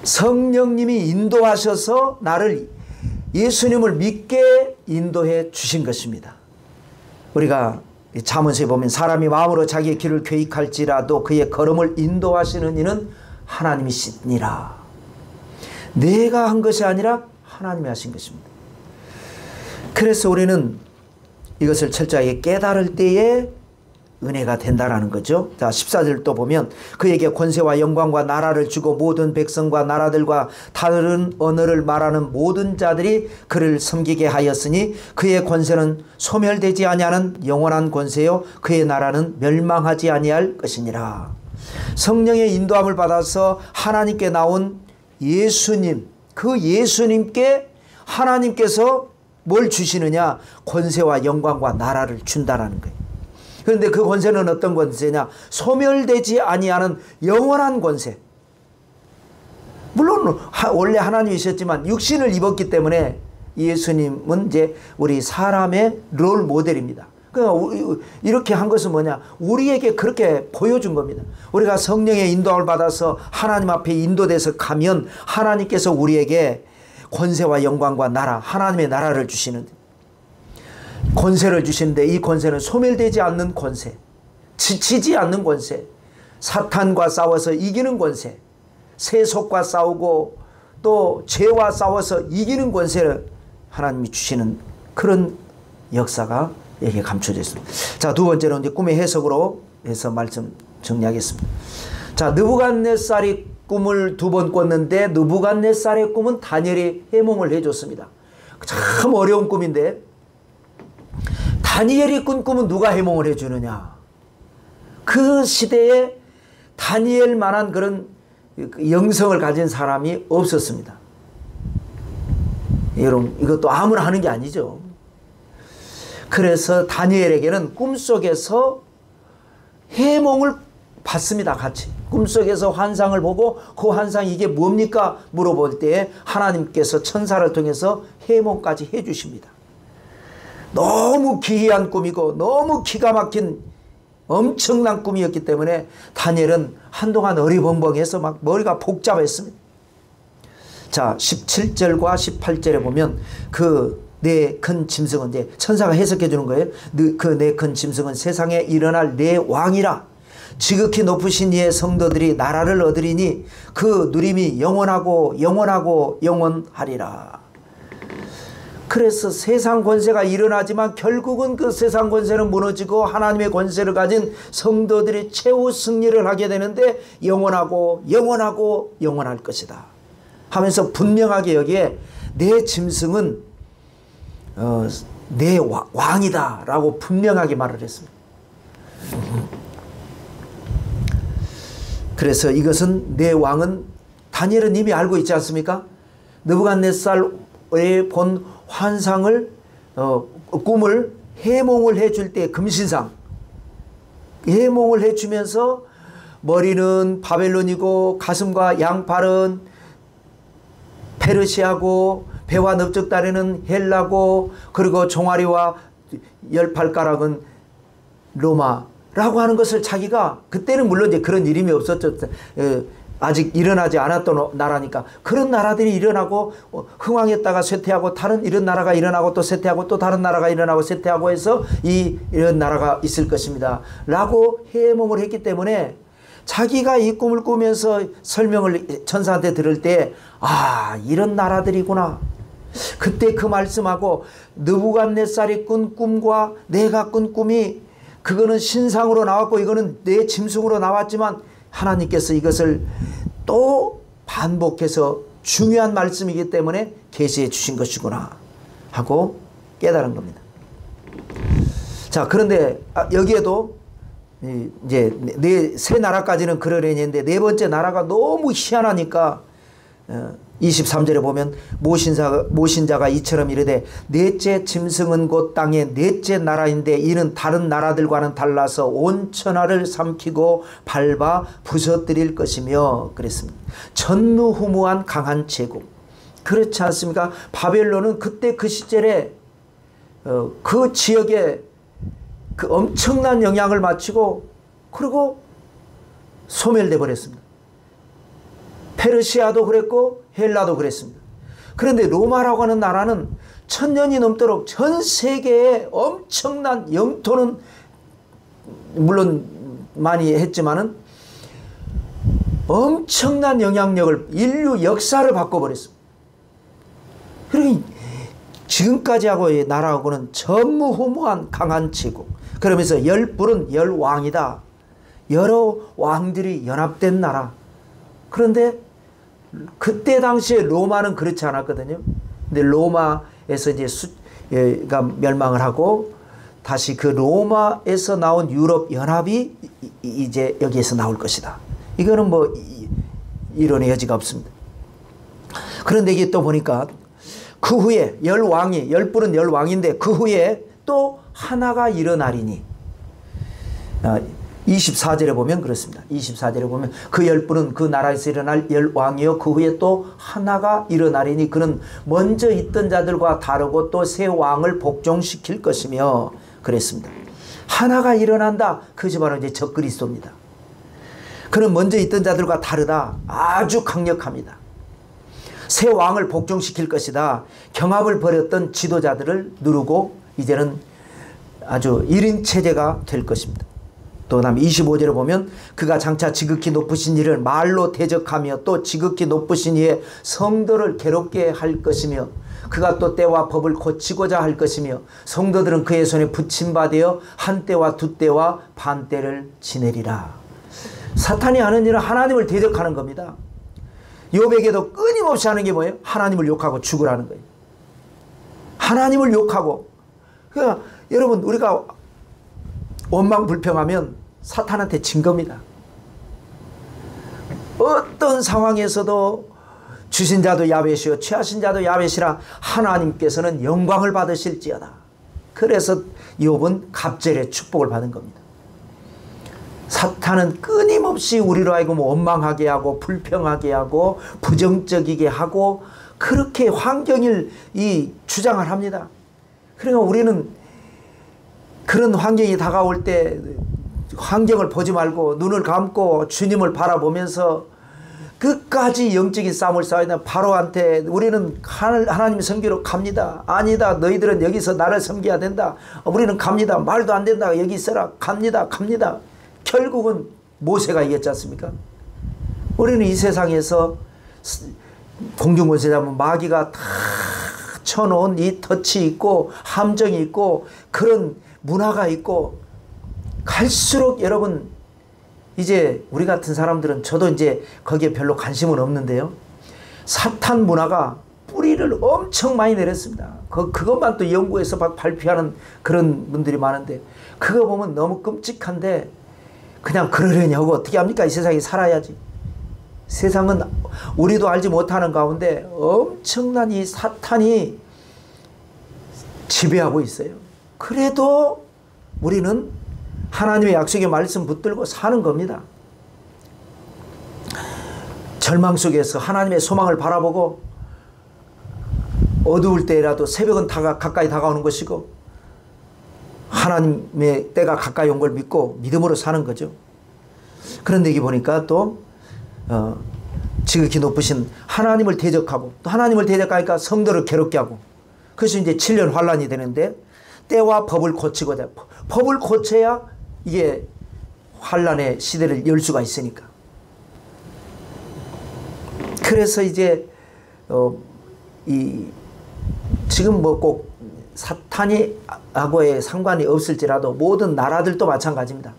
성령님이 인도하셔서 나를 예수님을 믿게 인도해 주신 것입니다. 우리가 잠언서에 보면 사람이 마음으로 자기의 길을 계획할지라도 그의 걸음을 인도하시는 이는 하나님이시니라. 내가 한 것이 아니라 하나님이 하신 것입니다. 그래서 우리는 이것을 철저하게 깨달을 때에 은혜가 된다라는 거죠. 자, 14절 또 보면 그에게 권세와 영광과 나라를 주고 모든 백성과 나라들과 다른 언어를 말하는 모든 자들이 그를 섬기게 하였으니 그의 권세는 소멸되지 아니하는 영원한 권세요 그의 나라는 멸망하지 아니할 것이니라. 성령의 인도함을 받아서 하나님께 나온 예수님, 그 예수님께 하나님께서 뭘 주시느냐? 권세와 영광과 나라를 준다라는 거예요. 그런데 그 권세는 어떤 권세냐? 소멸되지 아니하는 영원한 권세. 물론 원래 하나님이셨지만 육신을 입었기 때문에 예수님은 이제 우리 사람의 롤 모델입니다. 그러니까 이렇게 한 것은 뭐냐? 우리에게 그렇게 보여준 겁니다. 우리가 성령의 인도함을 받아서 하나님 앞에 인도돼서 가면 하나님께서 우리에게 권세와 영광과 나라, 하나님의 나라를 주시는데, 권세를 주시는데 이 권세는 소멸되지 않는 권세, 지치지 않는 권세, 사탄과 싸워서 이기는 권세, 세속과 싸우고 또 죄와 싸워서 이기는 권세를 하나님이 주시는 그런 역사가 여기에 감춰져 있습니다. 자, 두 번째로 이제 꿈의 해석으로 해서 말씀 정리하겠습니다. 자, 느부갓네살이 꿈을 두 번 꿨는데 느부갓네살의 꿈은 다니엘이 해몽을 해줬습니다. 참 어려운 꿈인데 다니엘이 꾼 꿈은 누가 해몽을 해주느냐? 그 시대에 다니엘만한 그런 영성을 가진 사람이 없었습니다. 여러분, 이것도 아무나 하는 게 아니죠. 그래서 다니엘에게는 꿈속에서 해몽을 받습니다. 같이 꿈속에서 환상을 보고 그 환상이 이게 뭡니까 물어볼 때에 하나님께서 천사를 통해서 해몽까지 해주십니다. 너무 기이한 꿈이고 너무 기가 막힌 엄청난 꿈이었기 때문에 다니엘은 한동안 어리벙벙해서 막 머리가 복잡했습니다. 자, 17절과 18절에 보면 그 내 큰 짐승은, 이제 천사가 해석해 주는 거예요. 그 내 큰 짐승은 세상에 일어날 내 왕이라. 지극히 높으신 이의 성도들이 나라를 얻으리니 그 누림이 영원하고 영원하고 영원하리라. 그래서 세상 권세가 일어나지만 결국은 그 세상 권세는 무너지고 하나님의 권세를 가진 성도들이 최후 승리를 하게 되는데 영원하고 영원하고 영원할 것이다 하면서 분명하게 여기에 내 짐승은 내 왕이다 라고 분명하게 말을 했습니다. 그래서 이것은 내 왕은 다니엘은 이미 알고 있지 않습니까? 느부갓네살의 본 환상을 꿈을 해몽을 해줄 때 금신상 해몽을 해주면서 머리는 바벨론이고 가슴과 양팔은 페르시아고 배와 넓적다리는 헬라고 그리고 종아리와 열팔가락은 로마라고 하는 것을 자기가 그때는 물론 이제 그런 이름이 없었죠. 아직 일어나지 않았던 나라니까 그런 나라들이 일어나고 흥왕했다가 쇠퇴하고 다른 이런 나라가 일어나고 또 쇠퇴하고 또 다른 나라가 일어나고 쇠퇴하고 해서 이런 나라가 있을 것입니다 라고 해몽을 했기 때문에 자기가 이 꿈을 꾸면서 설명을 천사한테 들을 때 아 이런 나라들이구나 그때 그 말씀하고 느부갓네살이 꾼 꿈과 내가 꾼 꿈이 그거는 신상으로 나왔고 이거는 내 짐승으로 나왔지만 하나님께서 이것을 또 반복해서 중요한 말씀이기 때문에 계시해 주신 것이구나 하고 깨달은 겁니다. 자, 그런데 여기에도 이제 세 나라까지는 그러려니 했는데 네 번째 나라가 너무 희한하니까 23절에 보면 모신자가 이처럼 이르되 넷째 짐승은 곧 땅의 넷째 나라인데 이는 다른 나라들과는 달라서 온 천하를 삼키고 밟아 부서뜨릴 것이며 그랬습니다. 전무후무한 강한 제국 그렇지 않습니까? 바벨론은 그때 그 시절에 그 지역에 그 엄청난 영향을 마치고 그리고 소멸돼 버렸습니다. 페르시아도 그랬고 헬라도 그랬습니다. 그런데 로마라고 하는 나라는 1000년이 넘도록 전 세계에 엄청난 영토는 물론 많이 했지만은 엄청난 영향력을 인류 역사를 바꿔버렸습니다. 그러니 지금까지 하고 나라하고는 전무후무한 강한 제국 그러면서 열불은 열왕이다. 여러 왕들이 연합된 나라. 그런데 그때 당시에 로마는 그렇지 않았거든요. 근데 로마에서 이제 가 멸망을 하고 다시 그 로마에서 나온 유럽 연합이 이제 여기에서 나올 것이다. 이거는 뭐 이론의 여지가 없습니다. 그런데 이게 또 보니까 그 후에 열왕이 열불은 열왕인데 그 후에 또 하나가 일어나리니 24절에 보면 그렇습니다. 24절에 보면 그 10분은 그 나라에서 일어날 10왕이요 그 후에 또 하나가 일어나리니 그는 먼저 있던 자들과 다르고 또 새 왕을 복종시킬 것이며 그랬습니다. 하나가 일어난다. 그것이 바로 이제 적그리스도입니다. 그는 먼저 있던 자들과 다르다. 아주 강력합니다. 새 왕을 복종시킬 것이다. 경합을 벌였던 지도자들을 누르고 이제는 아주 1인 체제가 될 것입니다. 또 다음 25절에 보면 그가 장차 지극히 높으신 이를 말로 대적하며 또 지극히 높으신 이의 성도를 괴롭게 할 것이며 그가 또 때와 법을 고치고자 할 것이며 성도들은 그의 손에 붙임받아 한 때와 두 때와 반 때를 지내리라. 사탄이 하는 일은 하나님을 대적하는 겁니다. 욥에게도 끊임없이 하는 게 뭐예요? 하나님을 욕하고 죽으라는 거예요. 하나님을 욕하고. 그러니까 여러분 우리가 원망불평하면 사탄한테 진 겁니다. 어떤 상황에서도 주신 자도 야벳이요 취하신 자도 야벳이라 하나님께서는 영광을 받으실지어다. 그래서 욥은 갑절의 축복을 받은 겁니다. 사탄은 끊임없이 우리로 하여금 원망하게 하고 불평하게 하고 부정적이게 하고 그렇게 환경을 주장을 합니다. 그러니까 우리는 그런 환경이 다가올 때 환경을 보지 말고 눈을 감고 주님을 바라보면서 끝까지 영적인 싸움을 싸워야 된다. 바로한테 우리는 하나님의 섬기러 갑니다. 아니다. 너희들은 여기서 나를 섬겨야 된다. 우리는 갑니다. 말도 안 된다. 여기 있어라. 갑니다. 결국은 모세가 이겼지 않습니까? 우리는 이 세상에서 공중권세 잡은 마귀가 다 쳐놓은 이 덫이 있고 함정이 있고 그런 문화가 있고 갈수록 여러분 이제 우리 같은 사람들은 저도 이제 거기에 별로 관심은 없는데요. 사탄 문화가 뿌리를 엄청 많이 내렸습니다. 그것만 또 연구해서 발표하는 그런 분들이 많은데 그거 보면 너무 끔찍한데 그냥 그러려니 하고 어떻게 합니까? 이 세상에 살아야지. 세상은 우리도 알지 못하는 가운데 엄청난 이 사탄이 지배하고 있어요. 그래도 우리는 하나님의 약속의 말씀 붙들고 사는 겁니다. 절망 속에서 하나님의 소망을 바라보고 어두울 때라도 새벽은 가까이 다가오는 것이고 하나님의 때가 가까이 온 걸 믿고 믿음으로 사는 거죠. 그런데 여기 보니까 또 지극히 높으신 하나님을 대적하고 또 하나님을 대적하니까 성도를 괴롭게 하고 그래서 이제 7년 환란이 되는데 때와 법을 고치고자 법을 고쳐야 이게 환란의 시대를 열 수가 있으니까. 그래서 이제 지금 뭐 꼭 사탄이 하고의 상관이 없을지라도 모든 나라들도 마찬가지입니다.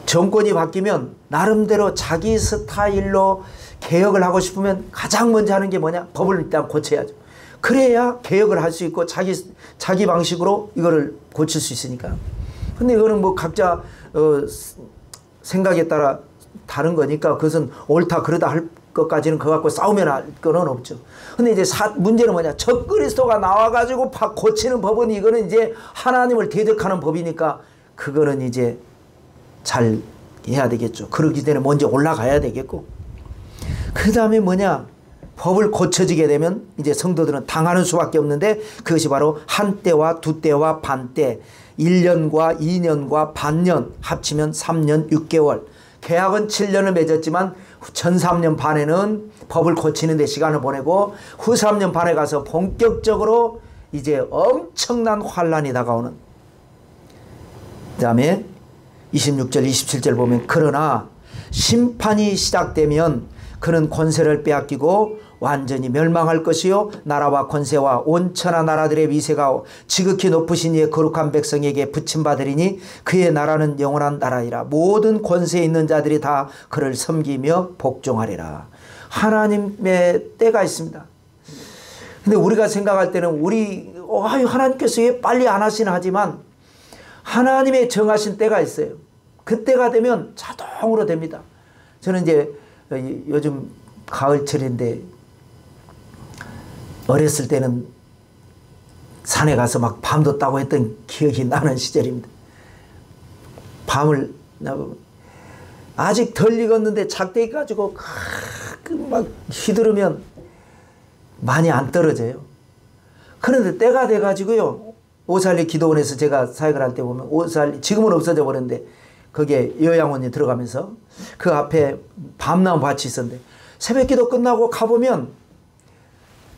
정권이 바뀌면 나름대로 자기 스타일로 개혁을 하고 싶으면 가장 먼저 하는 게 뭐냐? 법을 일단 고쳐야죠. 그래야 개혁을 할 수 있고 자기 방식으로 이거를 고칠 수 있으니까. 근데 이거는 뭐 각자 생각에 따라 다른 거니까 그것은 옳다 그러다 할 것까지는 그거 갖고 싸우면 할 거는 없죠. 근데 이제 문제는 뭐냐? 적그리스도가 나와가지고 고치는 법은 이거는 이제 하나님을 대적하는 법이니까 그거는 이제 잘 해야 되겠죠. 그러기 전에 먼저 올라가야 되겠고. 그 다음에 뭐냐? 법을 고쳐지게 되면 이제 성도들은 당하는 수밖에 없는데 그것이 바로 한 때와 두 때와 반 때, 1년과 2년과 반년 합치면 3년 6개월. 계약은 7년을 맺었지만 전 3년 반에는 법을 고치는 데 시간을 보내고 후 3년 반에 가서 본격적으로 이제 엄청난 환란이 다가오는. 그 다음에 26절 27절 보면 그러나 심판이 시작되면 그는 권세를 빼앗기고 완전히 멸망할 것이요 나라와 권세와 온천하 나라들의 위세가 지극히 높으신 이의 거룩한 백성에게 붙임받으리니 그의 나라는 영원한 나라이라. 모든 권세에 있는 자들이 다 그를 섬기며 복종하리라. 하나님의 때가 있습니다. 근데 우리가 생각할 때는 하나님께서 왜 빨리 안 하시나 하지만 하나님의 정하신 때가 있어요. 그때가 되면 자동으로 됩니다. 저는 이제 요즘 가을철인데 어렸을 때는 산에 가서 막 밤도 따고 했던 기억이 나는 시절입니다. 밤을 아직 덜 익었는데 작대기 가지고 막 휘두르면 많이 안 떨어져요. 그런데 때가 돼가지고요. 오살리 기도원에서 제가 사역을 할 때 보면 오살리 지금은 없어져 버렸는데 거기에 요양원이 들어가면서 그 앞에 밤나무 밭이 있었는데 새벽 기도 끝나고 가보면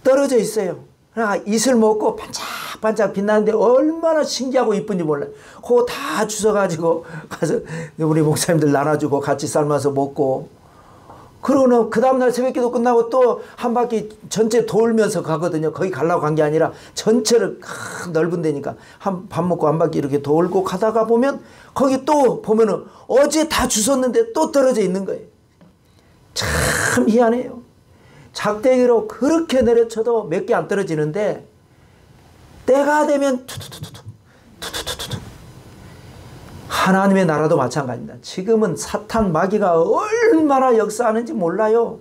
떨어져 있어요. 그러니까 이슬 먹고 반짝반짝 빛나는데 얼마나 신기하고 이쁜지 몰라요. 그거 다 주워가지고 가서 우리 목사님들 나눠주고 같이 삶아서 먹고, 그러고는 그 다음날 새벽기도 끝나고 또 한 바퀴 전체 돌면서 가거든요. 거기 가려고 간 게 아니라 전체를 넓은 데니까 밥 먹고 한 바퀴 이렇게 돌고 가다가 보면 거기 또 보면은 어제 다 주웠는데 또 떨어져 있는 거예요. 참 희한해요. 작대기로 그렇게 내려쳐도 몇 개 안 떨어지는데 때가 되면 투투투투 하나님의 나라도 마찬가지입니다. 지금은 사탄 마귀가 얼마나 역사하는지 몰라요.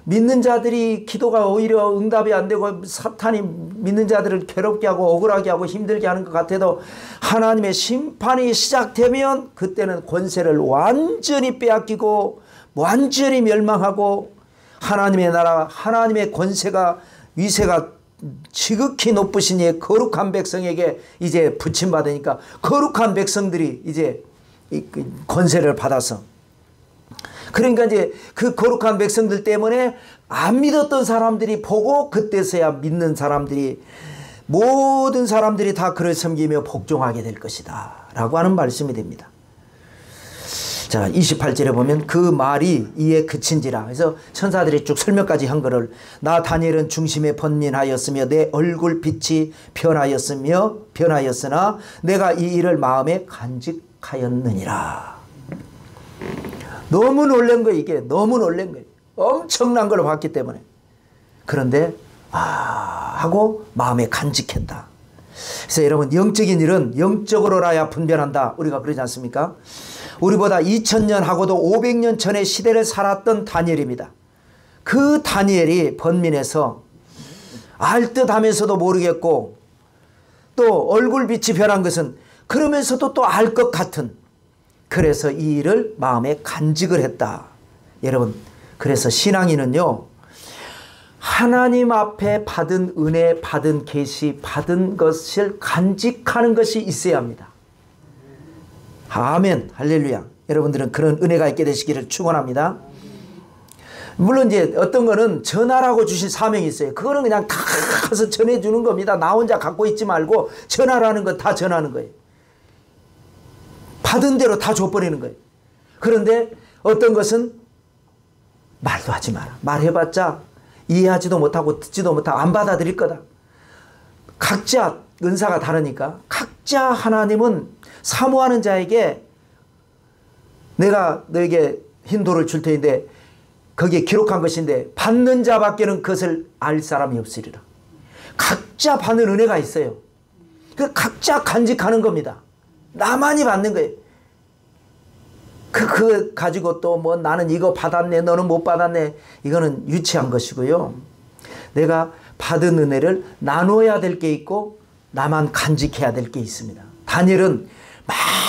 믿는 자들이 기도가 오히려 응답이 안 되고 사탄이 믿는 자들을 괴롭게 하고 억울하게 하고 힘들게 하는 것 같아도 하나님의 심판이 시작되면 그때는 권세를 완전히 빼앗기고 완전히 멸망하고 하나님의 나라, 하나님의 권세가 위세가 지극히 높으신 이 거룩한 백성에게 이제 부침받으니까 거룩한 백성들이 이제 권세를 받아서, 그러니까 이제 그 거룩한 백성들 때문에 안 믿었던 사람들이 보고 그때서야 믿는 사람들이, 모든 사람들이 다 그를 섬기며 복종하게 될 것이다 라고 하는 말씀이 됩니다. 자, 28절에 보면 그 말이 이에 그친지라. 그래서 천사들이 쭉 설명까지 한 거를, 나 다니엘은 중심에 번민하였으며 내 얼굴 빛이 변하였으나 내가 이 일을 마음에 간직하였느니라. 너무 놀란 거예요. 이게 너무 놀란 거예요. 엄청난 걸 봤기 때문에. 그런데 하고 마음에 간직했다. 그래서 여러분, 영적인 일은 영적으로라야 분별한다, 우리가 그러지 않습니까? 우리보다 2000년 하고도 500년 전의 시대를 살았던 다니엘입니다. 그 다니엘이 번민해서 알 듯하면서도 모르겠고 또 얼굴 빛이 변한 것은 그러면서도 또 알 것 같은, 그래서 이 일을 마음에 간직을 했다. 여러분, 그래서 신앙인은요, 하나님 앞에 받은 은혜, 받은 계시, 받은 것을 간직하는 것이 있어야 합니다. 아멘, 할렐루야. 여러분들은 그런 은혜가 있게 되시기를 축원합니다. 물론 이제 어떤 거는 전하라고 주신 사명이 있어요. 그거는 그냥 다 가서 전해주는 겁니다. 나 혼자 갖고 있지 말고 전하라는 거 다 전하는 거예요. 받은 대로 다 줘버리는 거예요. 그런데 어떤 것은 말도 하지 마라. 말해봤자 이해하지도 못하고 듣지도 못하고 안 받아들일 거다. 각자 은사가 다르니까 각자 하나님은 사모하는 자에게 내가 너에게 흰 돌을 줄 테인데 거기에 기록한 것인데 받는 자밖에는 그것을 알 사람이 없으리라. 각자 받는 은혜가 있어요. 그 각자 간직하는 겁니다. 나만이 받는 거예요. 그거 가지고 또 뭐 나는 이거 받았네, 너는 못 받았네, 이거는 유치한 것이고요. 내가 받은 은혜를 나눠야 될 게 있고 나만 간직해야 될 게 있습니다. 다니엘은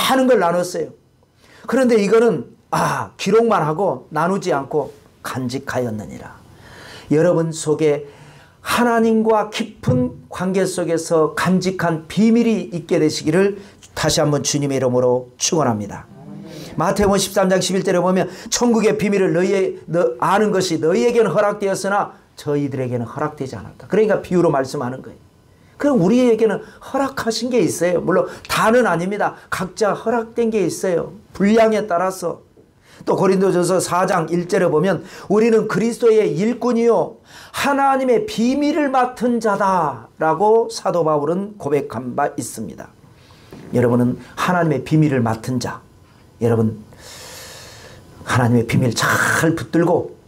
많은 걸 나눴어요. 그런데 이거는 기록만 하고 나누지 않고 간직하였느니라. 여러분 속에 하나님과 깊은 관계 속에서 간직한 비밀이 있게 되시기를 다시 한번 주님의 이름으로 축원합니다. 마태복음 13장 11절에 보면 천국의 비밀을 아는 것이 너희에게는 허락되었으나 저희들에게는 허락되지 않았다. 그러니까 비유로 말씀하는 거예요. 그럼 우리에게는 허락하신 게 있어요. 물론 다는 아닙니다. 각자 허락된 게 있어요. 분량에 따라서. 또 고린도전서 4장 1절에 보면 우리는 그리스도의 일꾼이요 하나님의 비밀을 맡은 자다라고 사도 바울은 고백한 바 있습니다. 여러분은 하나님의 비밀을 맡은 자, 여러분 하나님의 비밀 잘 붙들고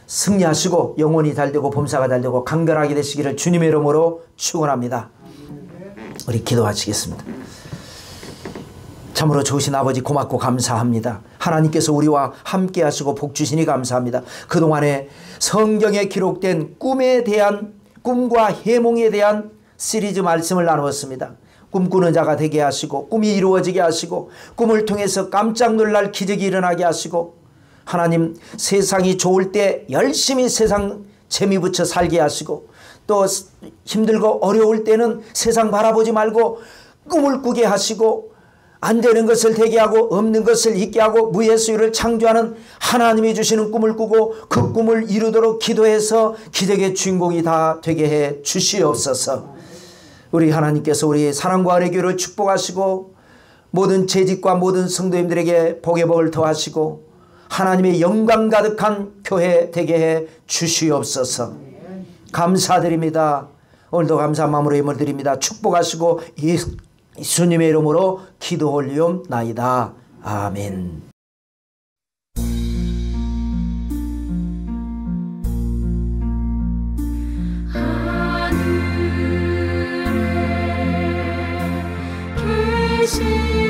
승리하시고 영혼이 달되고 범사가 달되고 강건하게 되시기를 주님의 이름으로 축원합니다. 우리 기도하시겠습니다. 참으로 좋으신 아버지 고맙고 감사합니다. 하나님께서 우리와 함께 하시고 복 주시니 감사합니다. 그동안에 성경에 기록된 꿈에 대한, 꿈과 해몽에 대한 시리즈 말씀을 나누었습니다. 꿈꾸는 자가 되게 하시고 꿈이 이루어지게 하시고 꿈을 통해서 깜짝 놀랄 기적이 일어나게 하시고 하나님 세상이 좋을 때 열심히 세상 재미 붙여 살게 하시고 또 힘들고 어려울 때는 세상 바라보지 말고 꿈을 꾸게 하시고 안 되는 것을 되게 하고 없는 것을 있게 하고 무예수를 창조하는 하나님이 주시는 꿈을 꾸고 그 꿈을 이루도록 기도해서 기적의 주인공이 다 되게 해 주시옵소서. 우리 하나님께서 우리 사랑과 은혜 교회를 축복하시고 모든 재직과 모든 성도님들에게 복의 복을 더하시고 하나님의 영광 가득한 교회 되게 해 주시옵소서. 감사드립니다. 오늘도 감사한 마음으로 예물 드립니다. 축복하시고 예수님의 이름으로 기도 올리옵나이다. 아멘. 하늘에 계신